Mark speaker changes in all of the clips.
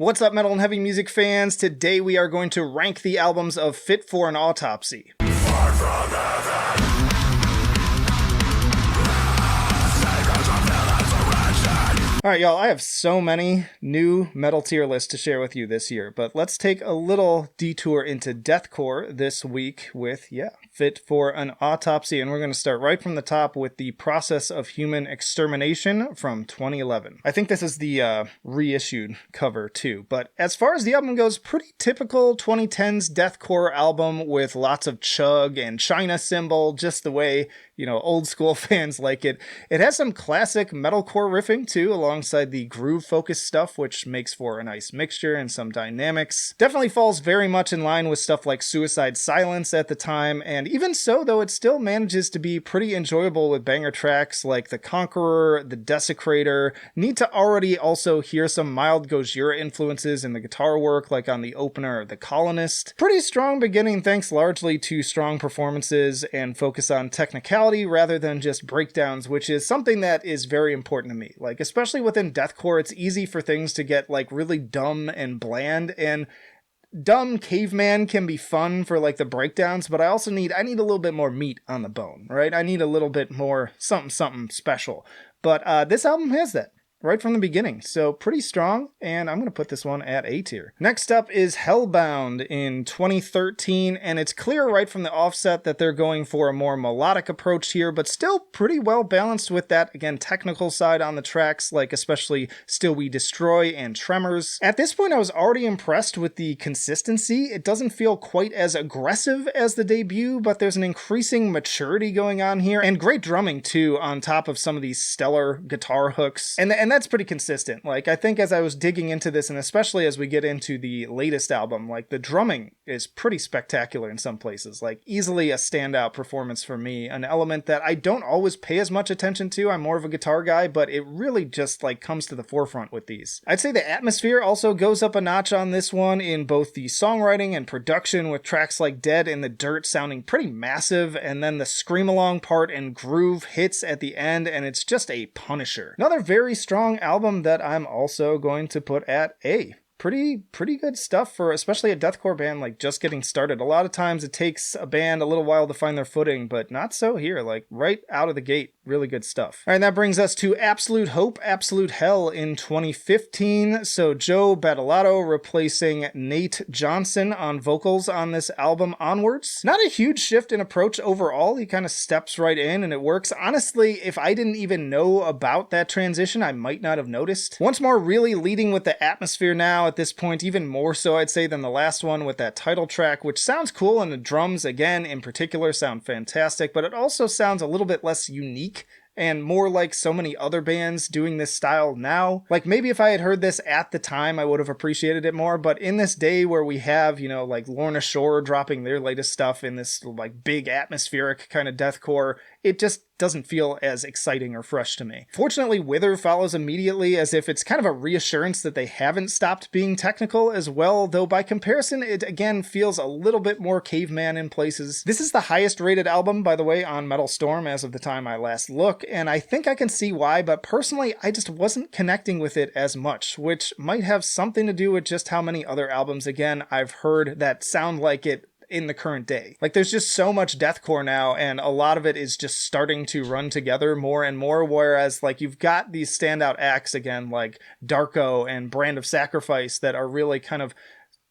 Speaker 1: What's up, metal and heavy music fans? Today we are going to rank the albums of Fit For An Autopsy. Far from Alright, y'all, I have so many new metal tier lists to share with you this year, but let's take a little detour into deathcore this week with, Fit For An Autopsy, and we're going to start right from the top with The Process of Human Extermination from 2011. I think this is the reissued cover too, but as far as the album goes, pretty typical 2010s deathcore album with lots of chug and China cymbal, just the way, old school fans like it. It has some classic metalcore riffing too, alongside the groove-focused stuff, which makes for a nice mixture and some dynamics. Definitely falls very much in line with stuff like Suicide Silence at the time, and even so, though, it still manages to be pretty enjoyable with banger tracks like The Conqueror, The Desecrator. Need to already also hear some mild Gojira influences in the guitar work, like on the opener of The Colonist. Pretty strong beginning thanks largely to strong performances and focus on technicality rather than just breakdowns, which is something that is very important to me. Like, especially within deathcore, it's easy for things to get like really dumb and bland, and dumb caveman can be fun for like the breakdowns, but I need a little bit more meat on the bone, right? I need a little bit more something special. But this album has that right from the beginning, so pretty strong, and I'm going to put this one at A tier. Next up is Hellbound in 2013, and it's clear right from the offset that they're going for a more melodic approach here, but still pretty well balanced with that, again, technical side on the tracks, like especially Still We Destroy and Tremors. At this point, I was already impressed with the consistency. It doesn't feel quite as aggressive as the debut, but there's an increasing maturity going on here, and great drumming too, on top of some of these stellar guitar hooks. And that's pretty consistent. Like, I think as I was digging into this, and especially as we get into the latest album, like the drumming is pretty spectacular in some places. Like, easily a standout performance for me, an element that I don't always pay as much attention to. I'm more of a guitar guy, but it really just like comes to the forefront with these. I'd say the atmosphere also goes up a notch on this one in both the songwriting and production, with tracks like Dead in the Dirt sounding pretty massive, and then the scream along part and groove hits at the end, and it's just a punisher. Another very strong album that I'm also going to put at A. Pretty good stuff for especially a deathcore band like just getting started. A lot of times it takes a band a little while to find their footing, but not so here. Like right out of the gate, really good stuff. All right, that brings us to Absolute Hope, Absolute Hell in 2015. So Joe Badalato replacing Nate Johnson on vocals on this album onwards. Not a huge shift in approach overall. He kind of steps right in and it works. Honestly, if I didn't even know about that transition, I might not have noticed. Once more, really leading with the atmosphere now at this point, even more so I'd say than the last one with that title track, which sounds cool, and the drums again in particular sound fantastic, but it also sounds a little bit less unique and more like so many other bands doing this style now. Like, maybe if I had heard this at the time, I would have appreciated it more, but in this day where we have, like Lorna Shore dropping their latest stuff in this like big atmospheric kind of deathcore, it just doesn't feel as exciting or fresh to me. Fortunately, Wither follows immediately, as if it's kind of a reassurance that they haven't stopped being technical as well, though by comparison, it again feels a little bit more caveman in places. This is the highest rated album, by the way, on Metal Storm as of the time I last looked, and I think I can see why, but personally, I just wasn't connecting with it as much, which might have something to do with just how many other albums, again, I've heard that sound like it in the current day. Like, there's just so much deathcore now, and a lot of it is just starting to run together more and more, whereas like you've got these standout acts again like Darko and Brand of Sacrifice that are really kind of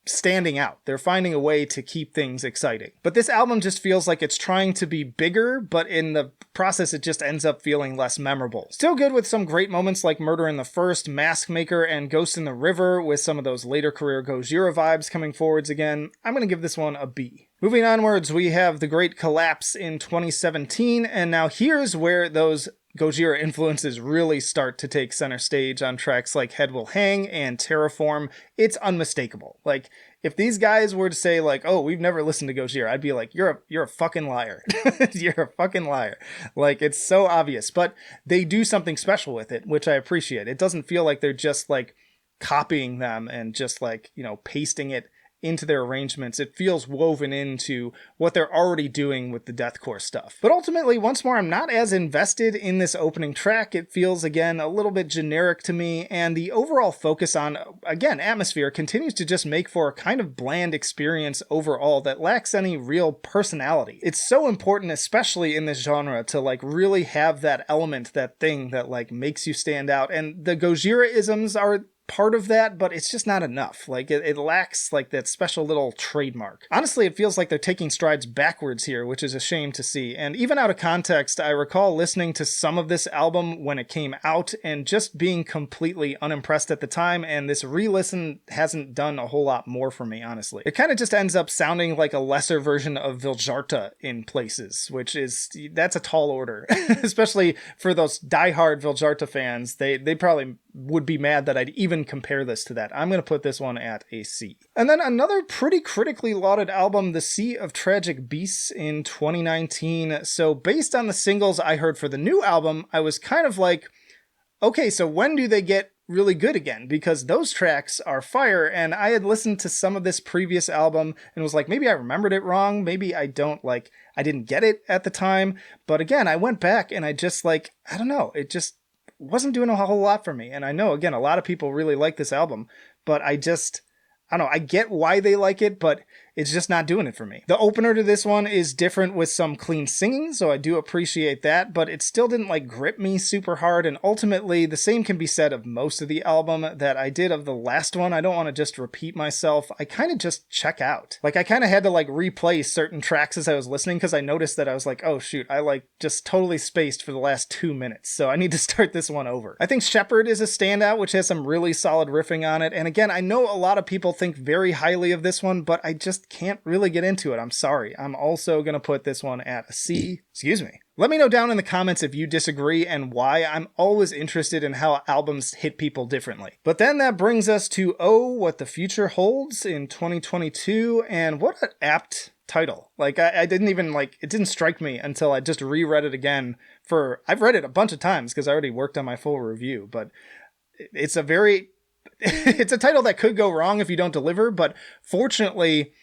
Speaker 1: standing out. They're finding a way to keep things exciting. But this album just feels like it's trying to be bigger, but in the process it just ends up feeling less memorable. Still good with some great moments like Murder in the First, Mask Maker, and Ghost in the River, with some of those later career Gojira vibes coming forwards again. I'm going to give this one a B. Moving onwards, we have The Great Collapse in 2017, and now here's where those Gojira influences really start to take center stage on tracks like Head Will Hang and Terraform. It's unmistakable. Like, if these guys were to say like, oh, we've never listened to Gojira, I'd be like, you're a fucking liar. You're a fucking liar. Like, it's so obvious, but they do something special with it, which I appreciate. It doesn't feel like they're just like copying them and just like, pasting it into their arrangements. It feels woven into what they're already doing with the deathcore stuff. But ultimately, once more, I'm not as invested in this opening track. It feels, again, a little bit generic to me, and the overall focus on, again, atmosphere continues to just make for a kind of bland experience overall that lacks any real personality. It's so important, especially in this genre, to like really have that element, that thing that like makes you stand out, and the Gojira-isms are part of that, but it's just not enough. Like it lacks like that special little trademark. Honestly, it feels like they're taking strides backwards here, which is a shame to see. And even out of context, I recall listening to some of this album when it came out and just being completely unimpressed at the time, and this re-listen hasn't done a whole lot more for me, honestly. It kind of just ends up sounding like a lesser version of Viljarta in places, that's a tall order, especially for those diehard Viljarta fans. They probably would be mad that I'd even compare this to that. I'm going to put this one at a C. And then another pretty critically lauded album, The Sea of Tragic Beasts in 2019. So based on the singles I heard for the new album, I was kind of like, okay, so when do they get really good again? Because those tracks are fire, and I had listened to some of this previous album and was like, maybe I remembered it wrong, maybe I didn't get it at the time. But again, I went back and I just like, I don't know, it just wasn't doing a whole lot for me. And I know, again, a lot of people really like this album, but I don't know, I get why they like it, but it's just not doing it for me. The opener to this one is different with some clean singing, so I do appreciate that, but it still didn't like grip me super hard, and ultimately the same can be said of most of the album that I did of the last one. I don't want to just repeat myself. I kind of just check out. Like I kind of had to like replay certain tracks as I was listening because I noticed that I was like, oh shoot, I like just totally spaced for the last 2 minutes, so I need to start this one over. I think Shepherd is a standout, which has some really solid riffing on it, and again, I know a lot of people think very highly of this one, but I just can't really get into it. I'm sorry. I'm also going to put this one at a C. Excuse me. Let me know down in the comments if you disagree and why. I'm always interested in how albums hit people differently. But then that brings us to Oh, What the Future Holds in 2022, and what an apt title. Like I didn't even it didn't strike me until I just reread it again I've read it a bunch of times because I already worked on my full review, but it's a title that could go wrong if you don't deliver, but fortunately,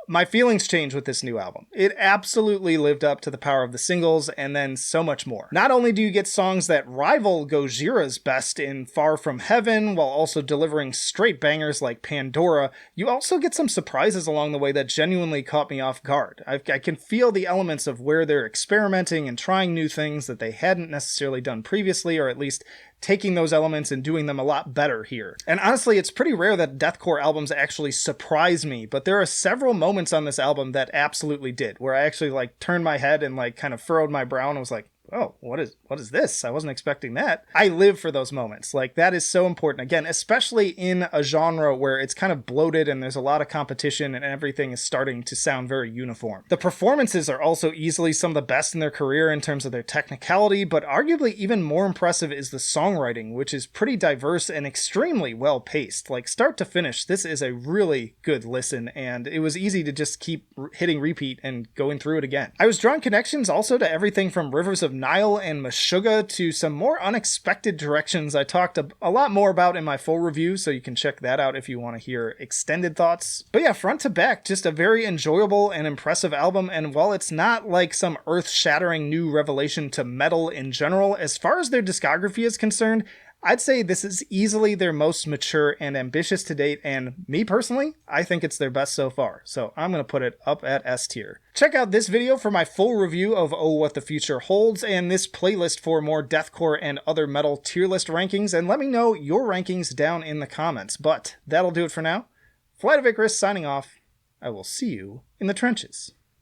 Speaker 1: my feelings changed with this new album. It absolutely lived up to the power of the singles and then so much more. Not only do you get songs that rival Gojira's best in Far From Heaven while also delivering straight bangers like Pandora, you also get some surprises along the way that genuinely caught me off guard. I can feel the elements of where they're experimenting and trying new things that they hadn't necessarily done previously, or at least taking those elements and doing them a lot better here. And honestly, it's pretty rare that deathcore albums actually surprise me, but there are several moments on this album that absolutely did, where I actually turned my head and kind of furrowed my brow and was like, oh, what is this? I wasn't expecting that. I live for those moments. That is so important. Again, especially in a genre where it's kind of bloated and there's a lot of competition and everything is starting to sound very uniform. The performances are also easily some of the best in their career in terms of their technicality, but arguably even more impressive is the songwriting, which is pretty diverse and extremely well paced. Start to finish, this is a really good listen, and it was easy to just keep hitting repeat and going through it again. I was drawing connections also to everything from Rivers of Nile and Meshuggah to some more unexpected directions I talked a lot more about in my full review, so you can check that out if you want to hear extended thoughts. But yeah, front to back, just a very enjoyable and impressive album, and while it's not like some earth-shattering new revelation to metal in general, as far as their discography is concerned, I'd say this is easily their most mature and ambitious to date, and me personally, I think it's their best so far, so I'm going to put it up at S tier. Check out this video for my full review of Oh What the Future Holds, and this playlist for more deathcore and other metal tier list rankings, and let me know your rankings down in the comments. But that'll do it for now. Flight of Icarus signing off. I will see you in the trenches.